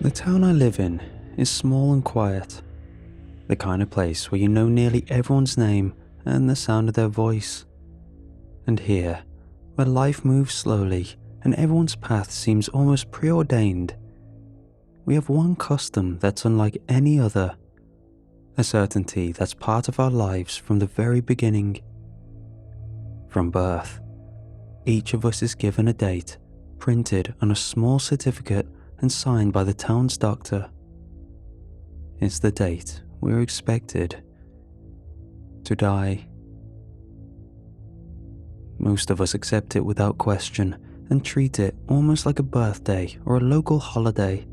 The town I live in is small and quiet, the kind of place where you know nearly everyone's name and the sound of their voice. And here, where life moves slowly and everyone's path seems almost preordained, we have one custom that's unlike any other, a certainty that's part of our lives from the very beginning. From birth, each of us is given a date, printed on a small certificate and signed by the town's doctor. It's the date we're expected to die. Most of us accept it without question and treat it almost like a birthday or a local holiday.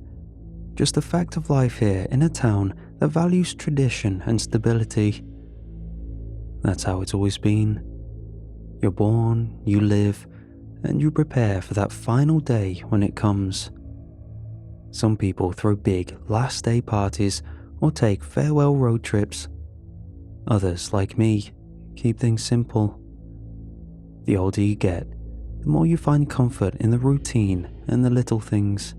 Just a fact of life here in a town that values tradition and stability. That's how it's always been. You're born, you live, and you prepare for that final day when it comes. Some people throw big last day parties or take farewell road trips. Others, like me, keep things simple. The older you get, the more you find comfort in the routine and the little things.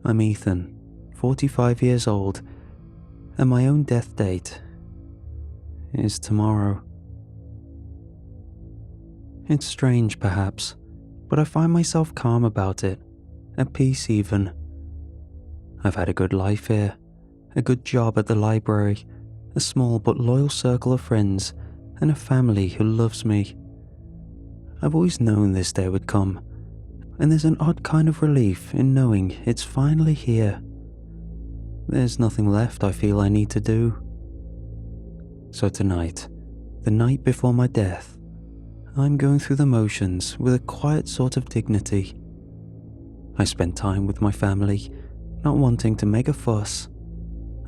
I'm Ethan, 45 years old, and my own death date is tomorrow. It's strange, perhaps, but I find myself calm about it, at peace even. I've had a good life here, a good job at the library, a small but loyal circle of friends, and a family who loves me. I've always known this day would come, and there's an odd kind of relief in knowing it's finally here. There's nothing left I feel I need to do. So tonight, the night before my death, I'm going through the motions with a quiet sort of dignity. I spent time with my family, not wanting to make a fuss.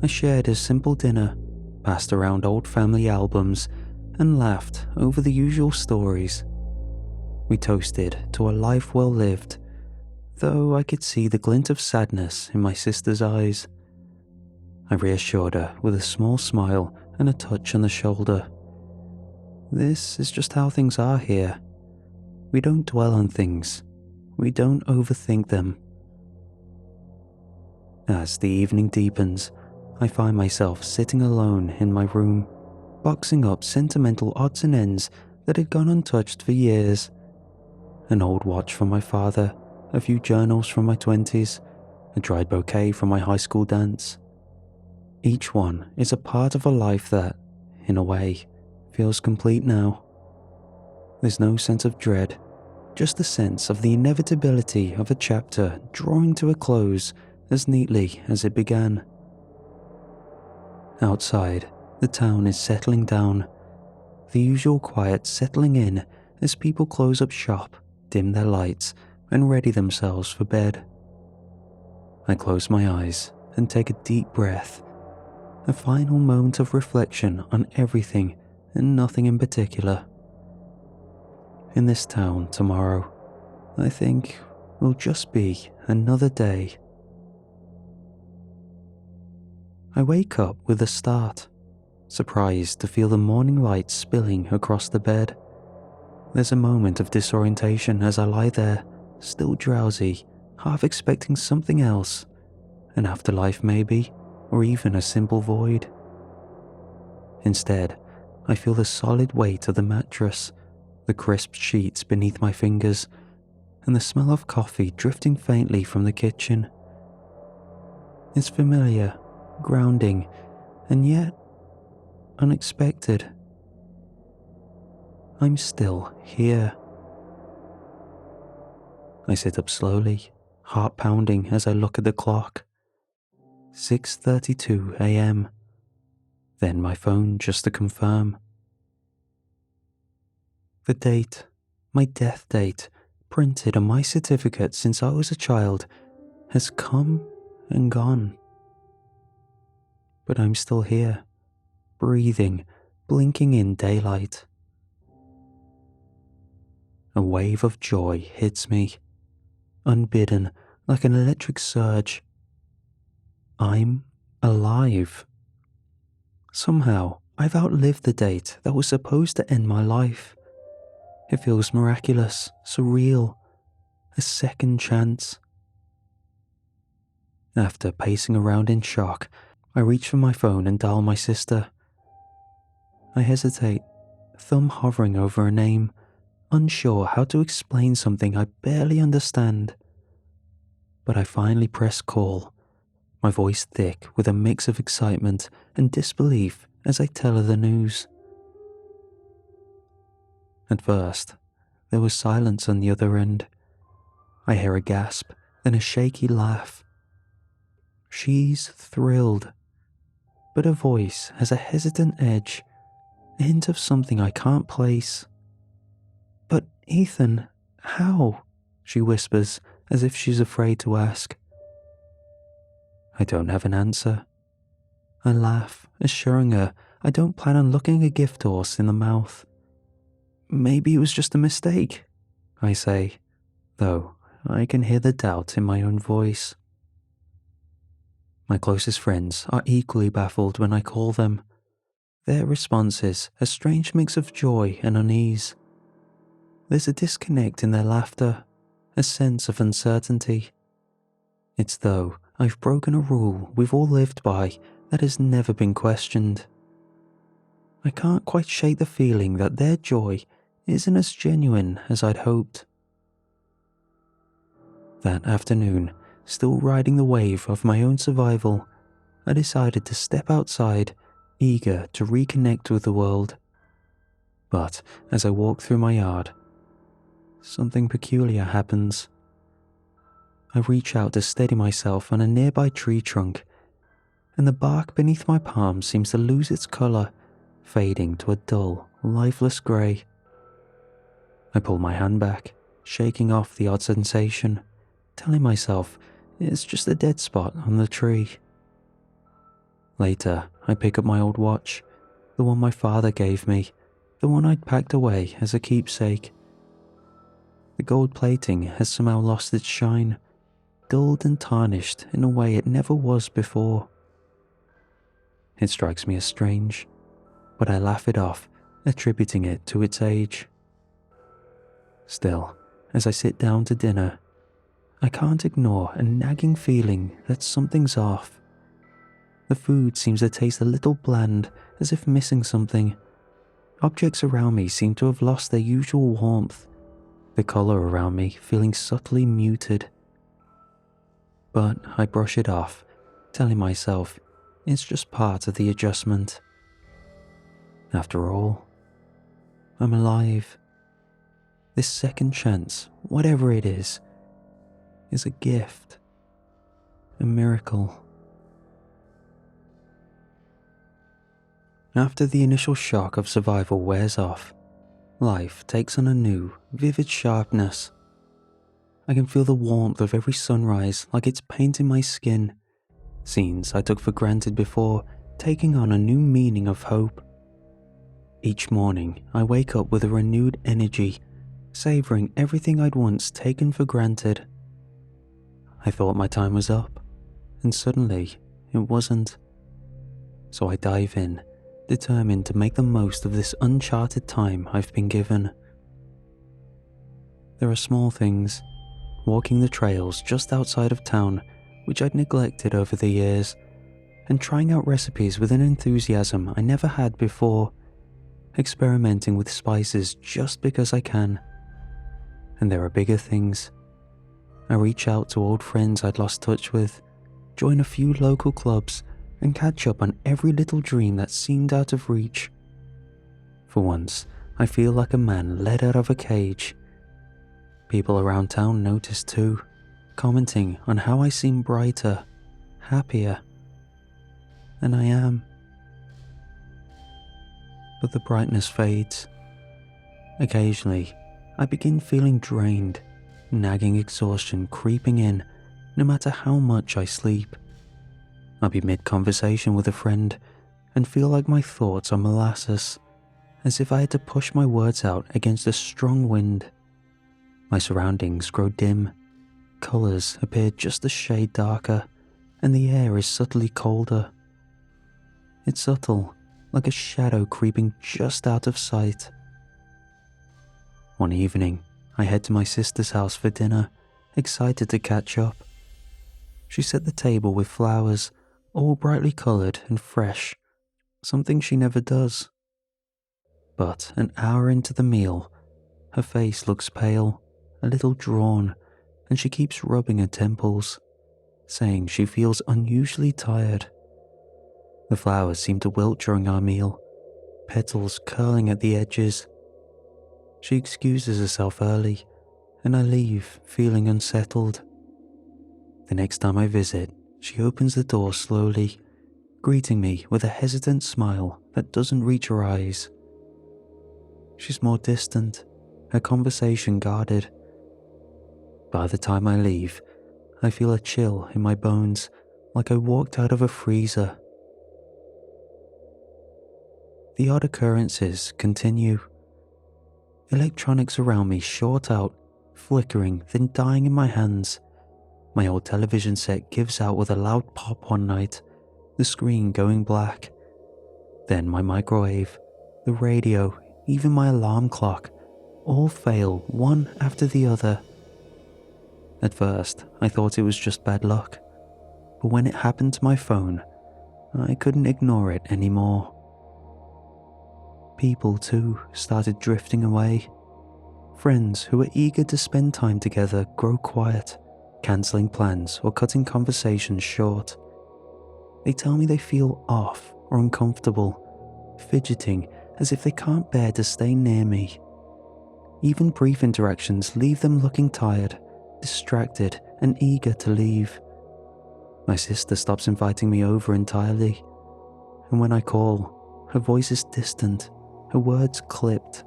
I shared a simple dinner, passed around old family albums, and laughed over the usual stories. We toasted to a life well lived, though I could see the glint of sadness in my sister's eyes. I reassured her with a small smile and a touch on the shoulder. This is just how things are here. We don't dwell on things. We don't overthink them. As the evening deepens, I find myself sitting alone in my room, boxing up sentimental odds and ends that had gone untouched for years. An old watch from my father, a few journals from my 20s, a dried bouquet from my high school dance. Each one is a part of a life that, in a way, feels complete now. There's no sense of dread, just the sense of the inevitability of a chapter drawing to a close as neatly as it began. Outside, the town is settling down, the usual quiet settling in as people close up shop, dim their lights, and ready themselves for bed. I close my eyes and take a deep breath, a final moment of reflection on everything and nothing in particular. In this town tomorrow, I think, will just be another day. I wake up with a start, surprised to feel the morning light spilling across the bed. There's a moment of disorientation as I lie there, still drowsy, half expecting something else, an afterlife maybe, or even a simple void. Instead, I feel the solid weight of the mattress, the crisp sheets beneath my fingers, and the smell of coffee drifting faintly from the kitchen. It's familiar, grounding, and yet unexpected. I'm still here. I sit up slowly, heart pounding as I look at the clock. 6:32 a.m. Then my phone just to confirm. The date, my death date, printed on my certificate since I was a child, has come and gone. But I'm still here, breathing, blinking in daylight. A wave of joy hits me, unbidden, like an electric surge. I'm alive. Somehow, I've outlived the date that was supposed to end my life. It feels miraculous, surreal, a second chance. After pacing around in shock, I reach for my phone and dial my sister. I hesitate, thumb hovering over a name, unsure how to explain something I barely understand. But I finally press call, my voice thick with a mix of excitement and disbelief as I tell her the news. At first, there was silence on the other end. I hear a gasp, then a shaky laugh. She's thrilled, but her voice has a hesitant edge, a hint of something I can't place. "But Ethan, how?" she whispers, as if she's afraid to ask. I don't have an answer. I laugh, assuring her I don't plan on looking a gift horse in the mouth. "Maybe it was just a mistake," I say, though I can hear the doubt in my own voice. My closest friends are equally baffled when I call them. Their response is a strange mix of joy and unease. There's a disconnect in their laughter, a sense of uncertainty. It's though I've broken a rule we've all lived by that has never been questioned. I can't quite shake the feeling that their joy isn't as genuine as I'd hoped. That afternoon, still riding the wave of my own survival, I decided to step outside, eager to reconnect with the world. But as I walk through my yard, something peculiar happens. I reach out to steady myself on a nearby tree trunk, and the bark beneath my palm seems to lose its colour, fading to a dull, lifeless grey. I pull my hand back, shaking off the odd sensation, telling myself it's just a dead spot on the tree. Later, I pick up my old watch, the one my father gave me, the one I'd packed away as a keepsake. The gold plating has somehow lost its shine, dulled and tarnished in a way it never was before. It strikes me as strange, but I laugh it off, attributing it to its age. Still, as I sit down to dinner, I can't ignore a nagging feeling that something's off. The food seems to taste a little bland, as if missing something. Objects around me seem to have lost their usual warmth, the colour around me feeling subtly muted. But I brush it off, telling myself it's just part of the adjustment. After all, I'm alive. This second chance, whatever it is a gift, a miracle. After the initial shock of survival wears off, life takes on a new, vivid sharpness. I can feel the warmth of every sunrise like it's painting my skin, scenes I took for granted before taking on a new meaning of hope. Each morning, I wake up with a renewed energy, savouring everything I'd once taken for granted. I thought my time was up, and suddenly it wasn't. So I dive in, determined to make the most of this uncharted time I've been given. There are small things, walking the trails just outside of town which I'd neglected over the years, and trying out recipes with an enthusiasm I never had before, experimenting with spices just because I can. And there are bigger things. I reach out to old friends I'd lost touch with, join a few local clubs, and catch up on every little dream that seemed out of reach. For once, I feel like a man let out of a cage. People around town notice too, commenting on how I seem brighter, happier. And I am. But the brightness fades. Occasionally, I begin feeling drained, nagging exhaustion creeping in no matter how much I sleep. I'll be mid-conversation with a friend and feel like my thoughts are molasses, as if I had to push my words out against a strong wind. My surroundings grow dim, colours appear just a shade darker, and the air is subtly colder. It's subtle, like a shadow creeping just out of sight. One evening, I head to my sister's house for dinner, excited to catch up. She set the table with flowers, all brightly coloured and fresh, something she never does. But an hour into the meal, her face looks pale, a little drawn, and she keeps rubbing her temples, saying she feels unusually tired. The flowers seem to wilt during our meal, petals curling at the edges. She excuses herself early, and I leave feeling unsettled. The next time I visit, she opens the door slowly, greeting me with a hesitant smile that doesn't reach her eyes. She's more distant, her conversation guarded. By the time I leave, I feel a chill in my bones, like I walked out of a freezer. The odd occurrences continue. Electronics around me short out, flickering, then dying in my hands. My old television set gives out with a loud pop one night, the screen going black. Then my microwave, the radio, even my alarm clock, all fail one after the other. At first, I thought it was just bad luck, but when it happened to my phone, I couldn't ignore it anymore. People, too, started drifting away. Friends who were eager to spend time together grow quiet, cancelling plans or cutting conversations short. They tell me they feel off or uncomfortable, fidgeting as if they can't bear to stay near me. Even brief interactions leave them looking tired, distracted, and eager to leave. My sister stops inviting me over entirely, and when I call, her voice is distant, her words clipped.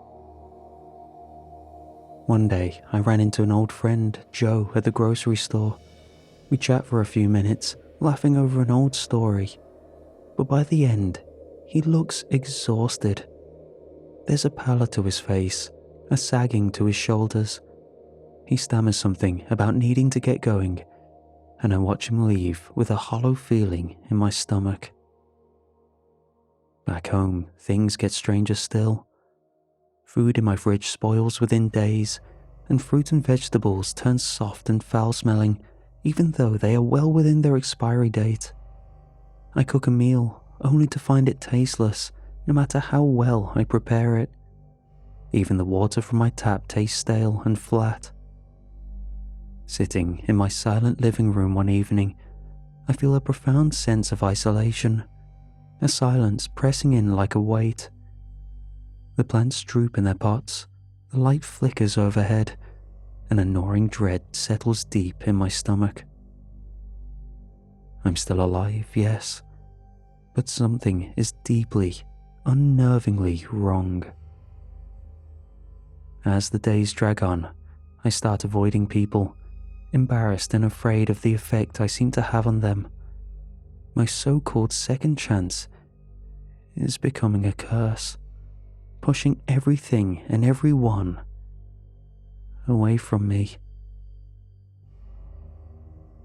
One day, I ran into an old friend, Joe, at the grocery store. We chat for a few minutes, laughing over an old story, but by the end, he looks exhausted. There's a pallor to his face, a sagging to his shoulders. He stammers something about needing to get going, and I watch him leave with a hollow feeling in my stomach. Back home, things get stranger still. Food in my fridge spoils within days, and fruit and vegetables turn soft and foul-smelling, even though they are well within their expiry date. I cook a meal, only to find it tasteless, no matter how well I prepare it. Even the water from my tap tastes stale and flat. Sitting in my silent living room one evening, I feel a profound sense of isolation, a silence pressing in like a weight. The plants droop in their pots, the light flickers overhead, and a gnawing dread settles deep in my stomach. I'm still alive, yes, but something is deeply, unnervingly wrong. As the days drag on, I start avoiding people, embarrassed and afraid of the effect I seem to have on them. My so-called second chance is becoming a curse, pushing everything and everyone away from me.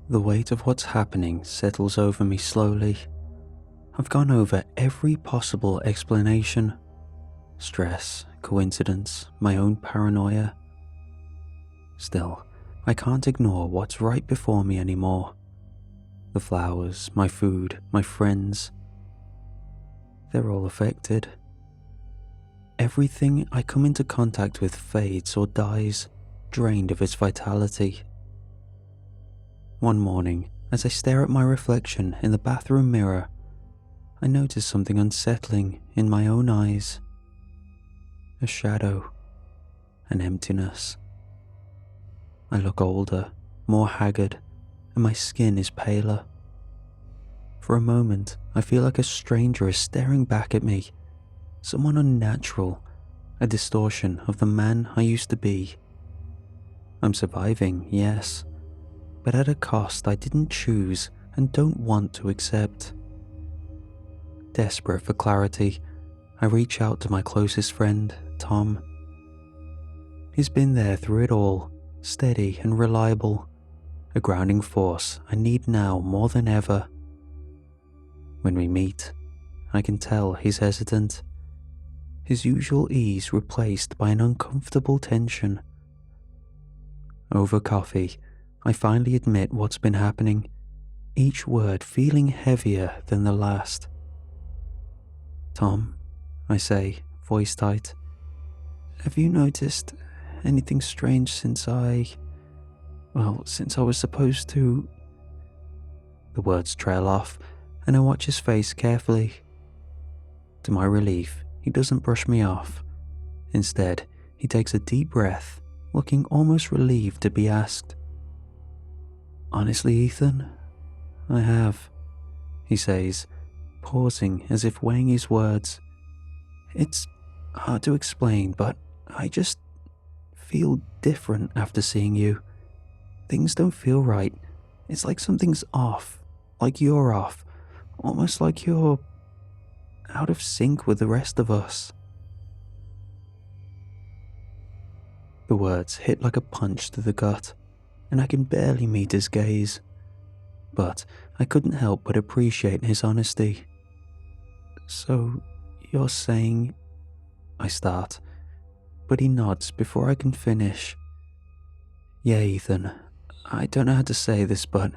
The weight of what's happening settles over me slowly. I've gone over every possible explanation. Stress, coincidence, my own paranoia. Still, I can't ignore what's right before me anymore. The flowers, my food, my friends. They're all affected. Everything I come into contact with fades or dies, drained of its vitality. One morning, as I stare at my reflection in the bathroom mirror, I notice something unsettling in my own eyes. A shadow, an emptiness. I look older, more haggard, and my skin is paler. For a moment, I feel like a stranger is staring back at me, someone unnatural, a distortion of the man I used to be. I'm surviving, yes, but at a cost I didn't choose and don't want to accept. Desperate for clarity, I reach out to my closest friend, Tom. He's been there through it all, steady and reliable, a grounding force I need now more than ever. When we meet, I can tell he's hesitant, his usual ease replaced by an uncomfortable tension. Over coffee, I finally admit what's been happening, each word feeling heavier than the last. "Tom," I say, voice tight, "have you noticed anything strange since since I was supposed to—" The words trail off, and I watch his face carefully. To my relief, he doesn't brush me off. Instead, he takes a deep breath, looking almost relieved to be asked. "Honestly, Ethan, I have," he says, pausing as if weighing his words. "It's hard to explain, but I just feel different after seeing you. Things don't feel right. It's like something's off, like you're off, almost like you're out of sync with the rest of us." The words hit like a punch to the gut, and I can barely meet his gaze. But I couldn't help but appreciate his honesty. "So, you're saying—" I start, but he nods before I can finish. "Yeah, Ethan, I don't know how to say this, but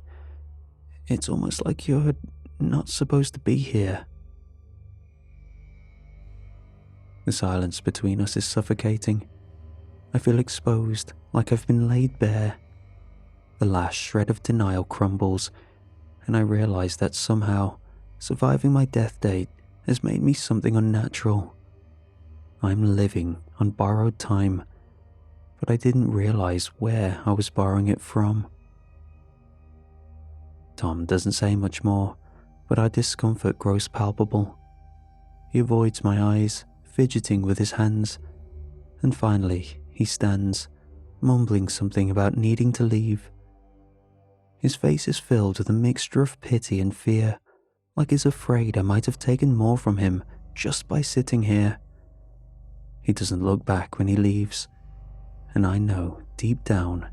it's almost like you're not supposed to be here." The silence between us is suffocating. I feel exposed, like I've been laid bare. The last shred of denial crumbles, and I realize that somehow surviving my death date has made me something unnatural. I'm living on borrowed time, but I didn't realize where I was borrowing it from. Tom doesn't say much more, but our discomfort grows palpable. He avoids my eyes, fidgeting with his hands, and finally he stands, mumbling something about needing to leave. His face is filled with a mixture of pity and fear, like he's afraid I might have taken more from him just by sitting here. He doesn't look back when he leaves, and I know deep down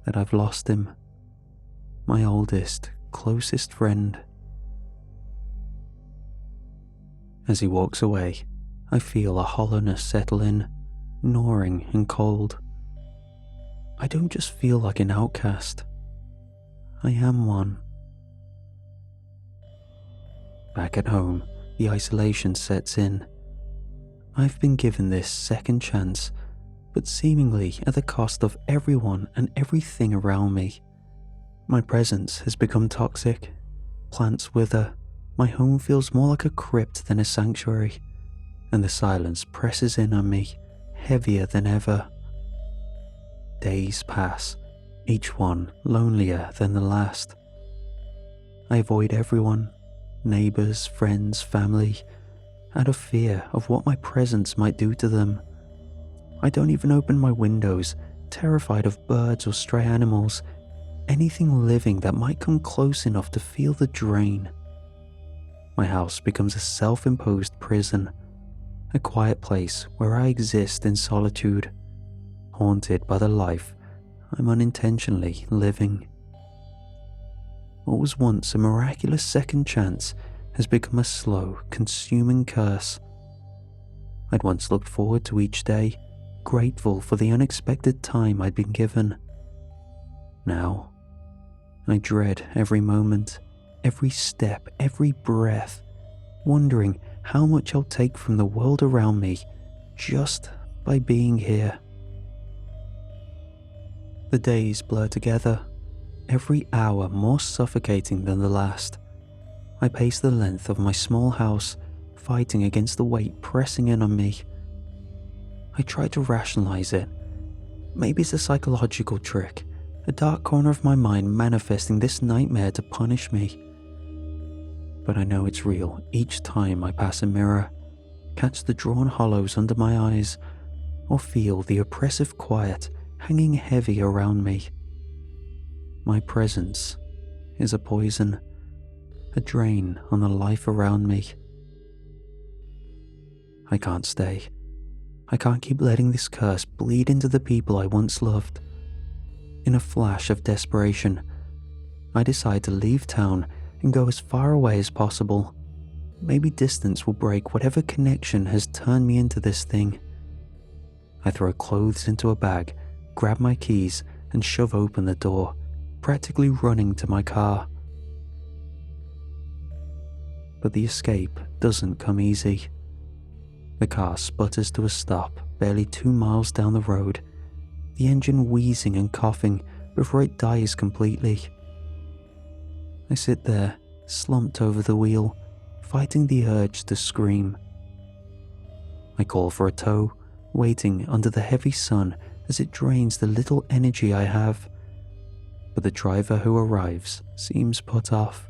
that I've lost him, my oldest, closest friend. As he walks away, I feel a hollowness settle in, gnawing and cold. I don't just feel like an outcast. I am one. Back at home, the isolation sets in. I've been given this second chance, but seemingly at the cost of everyone and everything around me. My presence has become toxic. Plants wither. My home feels more like a crypt than a sanctuary, and the silence presses in on me, heavier than ever. Days pass, each one lonelier than the last. I avoid everyone, neighbors, friends, family, out of fear of what my presence might do to them. I don't even open my windows, terrified of birds or stray animals, anything living that might come close enough to feel the drain. My house becomes a self-imposed prison, a quiet place where I exist in solitude, haunted by the life I'm unintentionally living. What was once a miraculous second chance has become a slow, consuming curse. I'd once looked forward to each day, grateful for the unexpected time I'd been given. Now, I dread every moment, every step, every breath, wondering how much I'll take from the world around me just by being here. The days blur together, every hour more suffocating than the last. I pace the length of my small house, fighting against the weight pressing in on me. I try to rationalize it. Maybe it's a psychological trick, a dark corner of my mind manifesting this nightmare to punish me. But I know it's real each time I pass a mirror, catch the drawn hollows under my eyes, or feel the oppressive quiet hanging heavy around me. My presence is a poison, a drain on the life around me. I can't stay. I can't keep letting this curse bleed into the people I once loved. In a flash of desperation, I decide to leave town and go as far away as possible. Maybe distance will break whatever connection has turned me into this thing. I throw clothes into a bag, grab my keys, and shove open the door, practically running to my car. but the escape doesn't come easy. The car sputters to a stop barely 2 miles down the road, the engine wheezing and coughing before it dies completely. I sit there, slumped over the wheel, fighting the urge to scream. I call for a tow, waiting under the heavy sun as it drains the little energy I have. But the driver who arrives seems put off.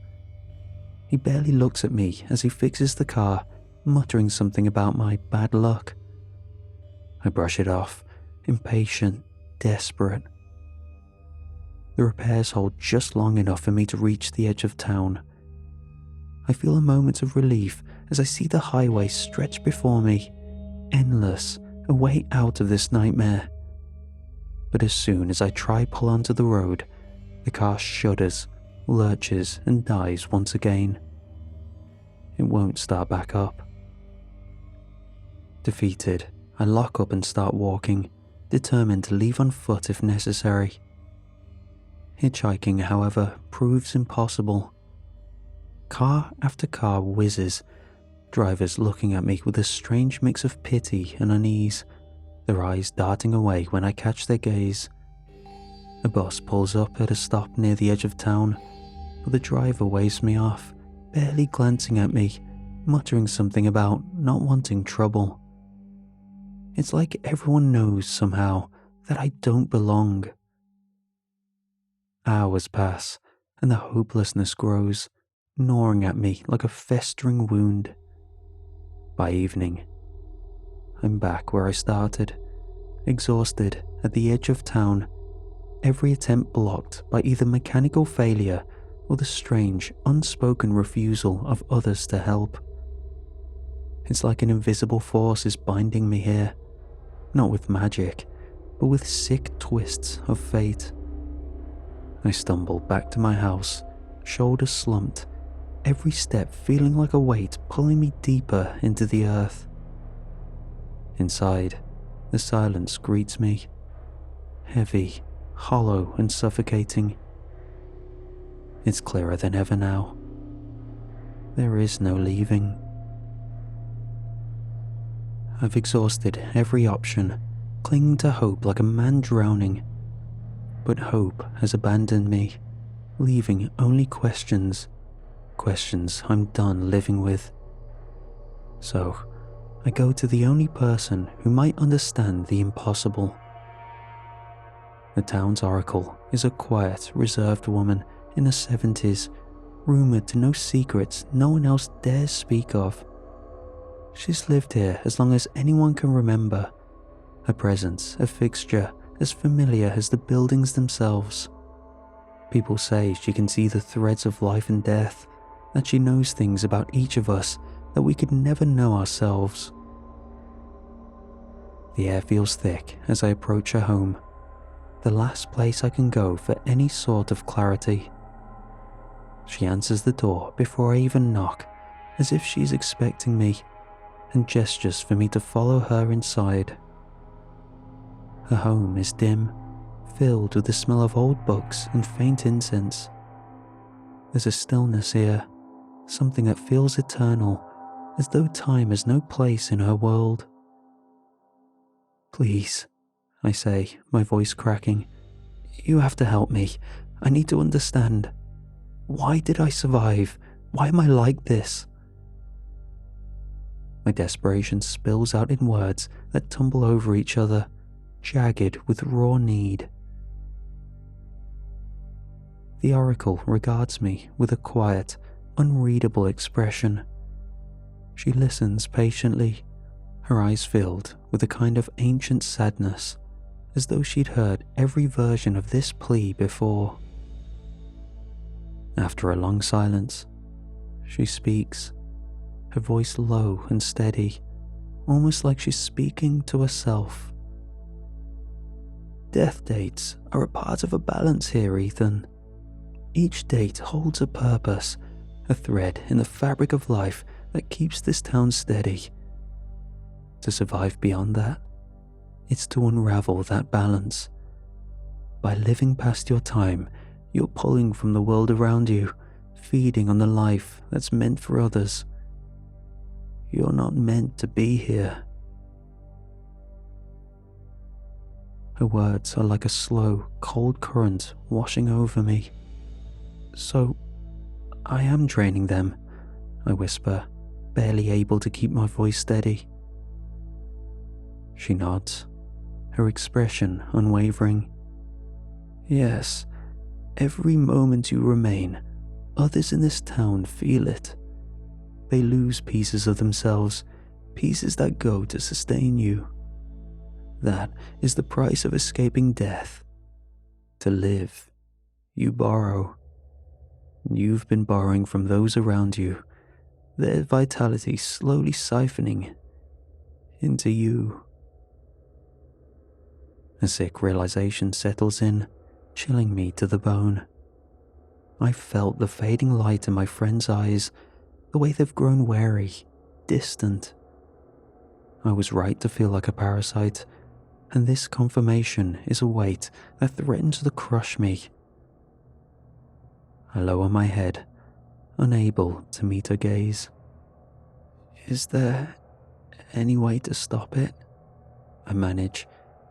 He barely looks at me as he fixes the car, muttering something about my bad luck. I brush it off, impatient, desperate. The repairs hold just long enough for me to reach the edge of town. I feel a moment of relief as I see the highway stretch before me, endless, a way out of this nightmare. But as soon as I try pull onto the road, the car shudders, lurches, and dies once again. It won't start back up. Defeated, I lock up and start walking, determined to leave on foot if necessary. Hitchhiking, however, proves impossible. Car after car whizzes, drivers looking at me with a strange mix of pity and unease, their eyes darting away when I catch their gaze. A bus pulls up at a stop near the edge of town, but the driver waves me off, barely glancing at me, muttering something about not wanting trouble. It's like everyone knows somehow that I don't belong. Hours pass, and the hopelessness grows, gnawing at me like a festering wound. By evening, I'm back where I started, exhausted at the edge of town, every attempt blocked by either mechanical failure or the strange, unspoken refusal of others to help. It's like an invisible force is binding me here, not with magic, but with sick twists of fate. I stumble back to my house, shoulders slumped, every step feeling like a weight pulling me deeper into the earth. Inside, the silence greets me, heavy, hollow, and suffocating. It's clearer than ever now. There is no leaving. I've exhausted every option, clinging to hope like a man drowning. But hope has abandoned me, leaving only questions I'm done living with. So, I go to the only person who might understand the impossible. The town's oracle is a quiet, reserved woman in her 70s, rumoured to know secrets no one else dares speak of. She's lived here as long as anyone can remember, her presence a fixture as familiar as the buildings themselves. People say she can see the threads of life and death, that she knows things about each of us that we could never know ourselves. The air feels thick as I approach her home, the last place I can go for any sort of clarity. She answers the door before I even knock, as if she's expecting me, and gestures for me to follow her inside. Her home is dim, filled with the smell of old books and faint incense. There's a stillness here, something that feels eternal, as though time has no place in her world. "Please," I say, my voice cracking, "you have to help me. I need to understand. Why did I survive? Why am I like this?" My desperation spills out in words that tumble over each other, jagged with raw need. The oracle regards me with a quiet, unreadable expression. She listens patiently, her eyes filled with a kind of ancient sadness, as though she'd heard every version of this plea before. After a long silence, she speaks, her voice low and steady, almost like she's speaking to herself. "Death dates are a part of a balance here, Ethan. Each date holds a purpose, a thread in the fabric of life that keeps this town steady. To survive beyond that, it's to unravel that balance. By living past your time, you're pulling from the world around you, feeding on the life that's meant for others. You're not meant to be here. Her words are like a slow, cold current washing over me. So, I am draining them, I whisper, barely able to keep my voice steady. She nods, her expression unwavering. Yes, every moment you remain, others in this town feel it. They lose pieces of themselves, pieces that go to sustain you. That is the price of escaping death. To live, you borrow. You've been borrowing from those around you, their vitality slowly siphoning into you. A sick realization settles in, chilling me to the bone. I felt the fading light in my friend's eyes, the way they've grown wary, distant. I was right to feel like a parasite, and this confirmation is a weight that threatens to crush me. I lower my head, unable to meet her gaze. Is there any way to stop it? I manage,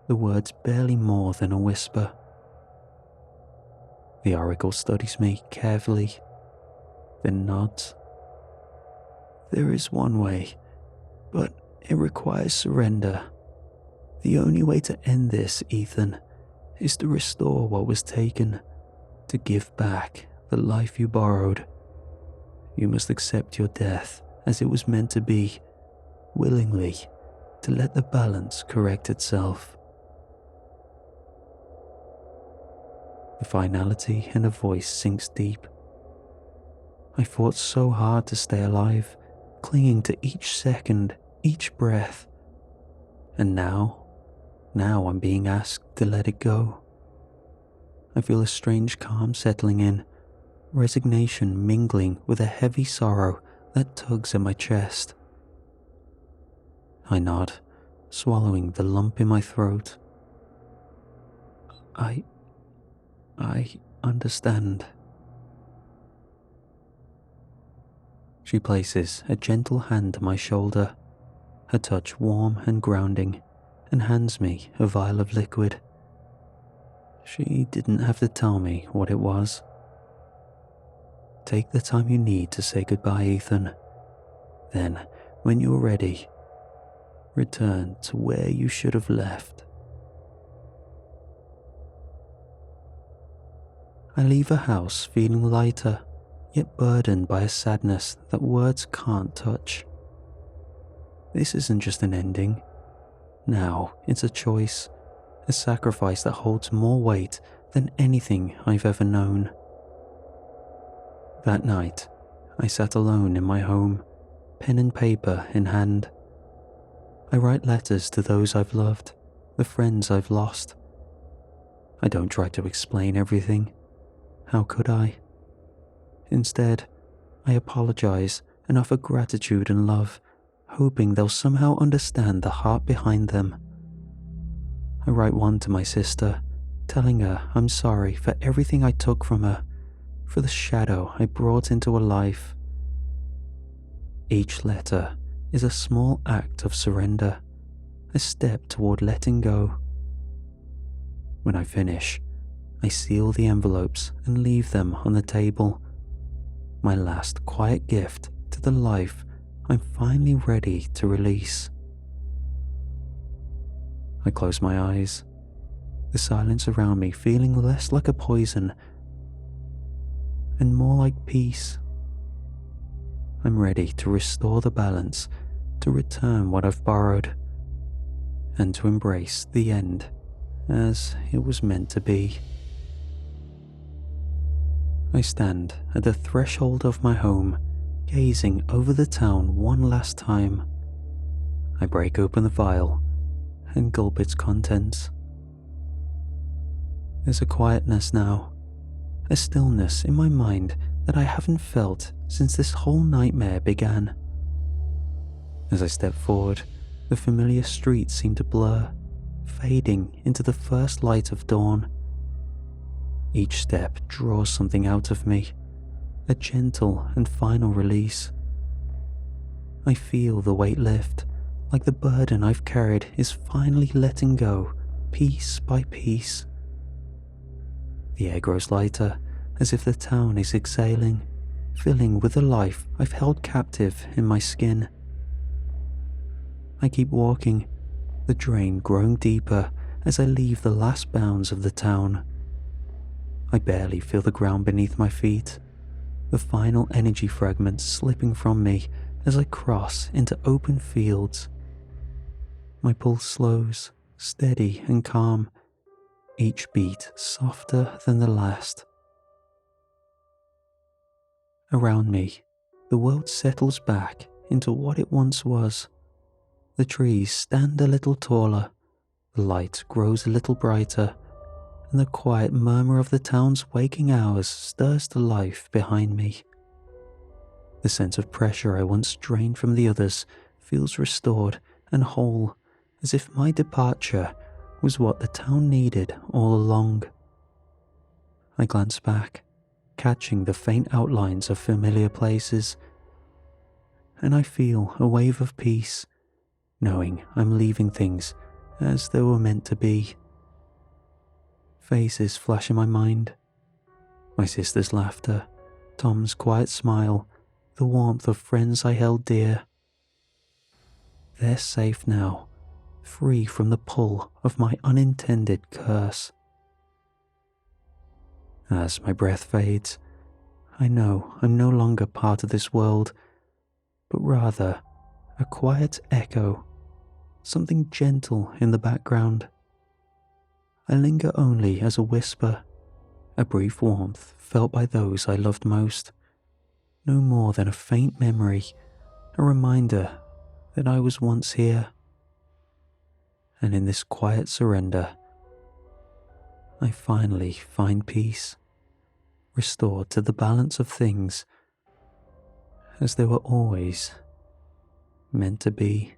the words barely more than a whisper. The oracle studies me carefully, then nods. There is one way, but it requires surrender. The only way to end this, Ethan, is to restore what was taken, to give back the life you borrowed. You must accept your death as it was meant to be, willingly, to let the balance correct itself. The finality in her voice sinks deep. I fought so hard to stay alive, clinging to each second, each breath. And now I'm being asked to let it go. I feel a strange calm settling in, resignation mingling with a heavy sorrow that tugs at my chest. I nod, swallowing the lump in my throat. I understand. She places a gentle hand on my shoulder, her touch warm and grounding, and hands me a vial of liquid. She didn't have to tell me what it was. Take the time you need to say goodbye, Ethan. Then, when you're ready, return to where you should have left. I leave her house feeling lighter, yet burdened by a sadness that words can't touch. This isn't just an ending. Now it's a choice, a sacrifice that holds more weight than anything I've ever known. That night, I sat alone in my home, pen and paper in hand. I write letters to those I've loved, the friends I've lost. I don't try to explain everything. How could I? Instead, I apologize and offer gratitude and love, hoping they'll somehow understand the heart behind them. I write one to my sister, telling her I'm sorry for everything I took from her, for the shadow I brought into her life. Each letter is a small act of surrender, a step toward letting go. When I finish, I seal the envelopes and leave them on the table, my last quiet gift to the life I'm finally ready to release. I close my eyes, the silence around me feeling less like a poison and more like peace. I'm ready to restore the balance, to return what I've borrowed, and to embrace the end as it was meant to be. I stand at the threshold of my home, gazing over the town one last time. I break open the vial and gulp its contents. There's a quietness now, a stillness in my mind that I haven't felt since this whole nightmare began. As I step forward, the familiar streets seem to blur, fading into the first light of dawn. Each step draws something out of me, a gentle and final release. I feel the weight lift, like the burden I've carried is finally letting go, piece by piece. The air grows lighter, as if the town is exhaling, filling with the life I've held captive in my skin. I keep walking, the drain growing deeper as I leave the last bounds of the town. I barely feel the ground beneath my feet, the final energy fragments slipping from me as I cross into open fields. My pulse slows, steady and calm, each beat softer than the last. Around me, the world settles back into what it once was. The trees stand a little taller, the light grows a little brighter, and the quiet murmur of the town's waking hours stirs to life behind me. The sense of pressure I once drained from the others feels restored and whole, as if my departure was what the town needed all along. I glance back, catching the faint outlines of familiar places, and I feel a wave of peace, knowing I'm leaving things as they were meant to be. Faces flash in my mind. My sister's laughter, Tom's quiet smile, the warmth of friends I held dear. They're safe now, free from the pull of my unintended curse. As my breath fades, I know I'm no longer part of this world, but rather a quiet echo, something gentle in the background. I linger only as a whisper, a brief warmth felt by those I loved most, no more than a faint memory, a reminder that I was once here. And in this quiet surrender, I finally find peace, restored to the balance of things as they were always meant to be.